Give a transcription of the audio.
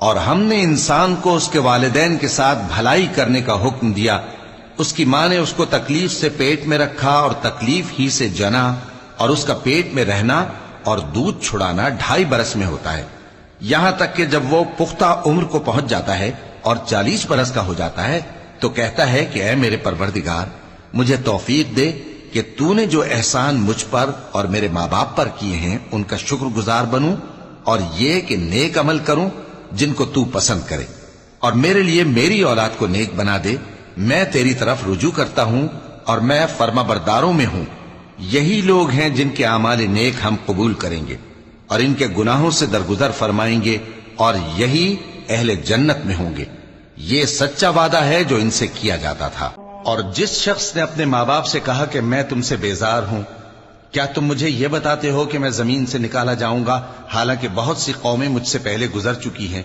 اور ہم نے انسان کو اس کے والدین کے ساتھ بھلائی کرنے کا حکم دیا. اس کی ماں نے اس کو تکلیف سے پیٹ میں رکھا اور تکلیف ہی سے جنا، اور اس کا پیٹ میں رہنا اور دودھ چھڑانا 2.5 برس میں ہوتا ہے، یہاں تک کہ جب وہ پختہ عمر کو پہنچ جاتا ہے اور 40 برس کا ہو جاتا ہے تو کہتا ہے کہ اے میرے پروردگار، مجھے توفیق دے کہ تو نے جو احسان مجھ پر اور میرے ماں باپ پر کیے ہیں ان کا شکر گزار بنوں، اور یہ کہ نیک عمل کروں جن کو تو پسند کرے، اور میرے لیے میری اولاد کو نیک بنا دے. میں تیری طرف رجوع کرتا ہوں اور میں فرما برداروں میں ہوں. یہی لوگ ہیں جن کے اعمال نیک ہم قبول کریں گے اور ان کے گناہوں سے درگزر فرمائیں گے، اور یہی اہل جنت میں ہوں گے. یہ سچا وعدہ ہے جو ان سے کیا جاتا تھا. اور جس شخص نے اپنے ماں باپ سے کہا کہ میں تم سے بیزار ہوں، کیا تم مجھے یہ بتاتے ہو کہ میں زمین سے نکالا جاؤں گا، حالانکہ بہت سی قومیں مجھ سے پہلے گزر چکی ہیں؟